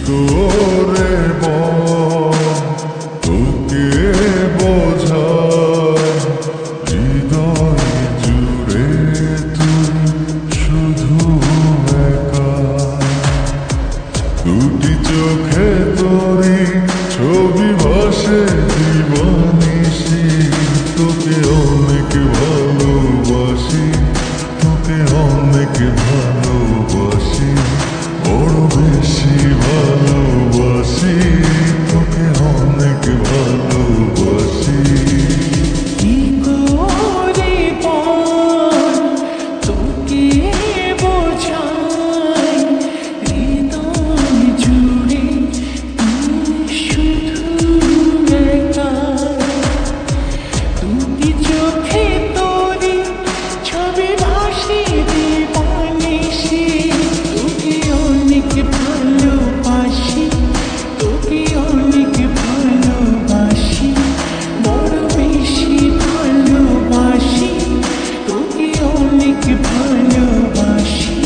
করে বল তোকে বোঝায় হৃদয় জুড়ে তুই শুধু একা দুটি চোখে তোরি ছবি ভাসে দিবানিশি তোকে অনেক ভালোবাসি তোকে অনেক ভালোবাসি বড় বেশি ভালোবাসি তোকে অনেক ভালোবাসি কি করে বল তোকে বোঝাই হৃদয় জুড়ে তুই শুধু একা দুটি চোখে তোরি ছবি ভাসে দিবানিশি তোকে অনেক ভালোবাসি তোকে অনেক ভালোবাসি বড় বেশি ভালোবাসি তোকে অনেক ভালোবাসি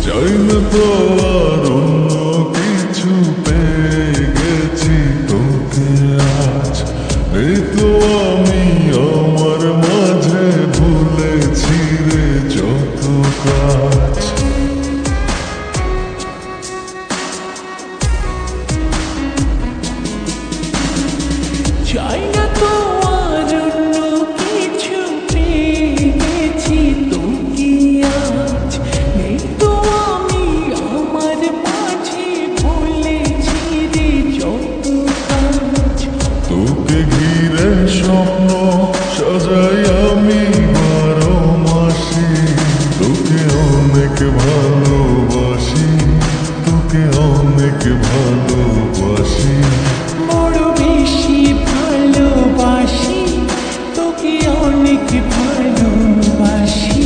চাই না তো আর অন্য কিছু পেয়ে গেছি তোকে আজ এই তো আমি আমার মাঝে ভুলেছি রে যত কাজ চাই না তো আর অন্য কিছু পেয়ে গেছি তোকে আজ নেই তো আমি আমার মাঝে ভুলেছি রে যত কাজ তোকে ঘিরে স্বপ্ন সাজাই আমি 12 মাসি তোকে অনেক ভালোবাসি তোকে অনেক ভালোবাসি বড় বেশি ভালোবাসি তোকে অনেক ভালোবাসি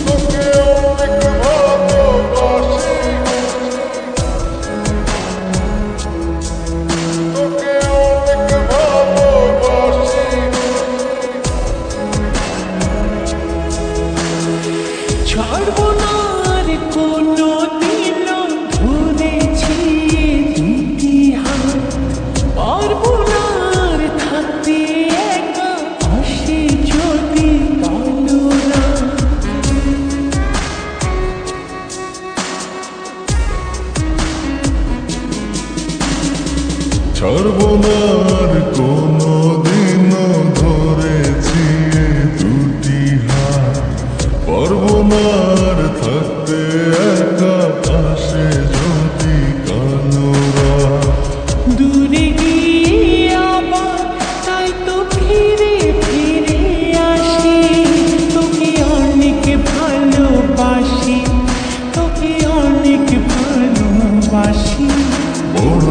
তোকে অনেক ভালোবাসি তোকে অনেক ভালোবাসি ছাড়বো না আর কোনো দিন ধরেছি দুটি হাত পারবো না আর থাকতে একা আসে যদি কালো রাত ছাড়বো না আর কোনো দিনও ধরেছি এ দুটি হাত পারবো না আর থাকতে একা আসে যদি কালো রাত দূরে গিয়ে আবার তাই তো ফিরে ফিরে আসি তোকে অনেক ভালোবাসি তোকে অনেক ভালোবাসি বড়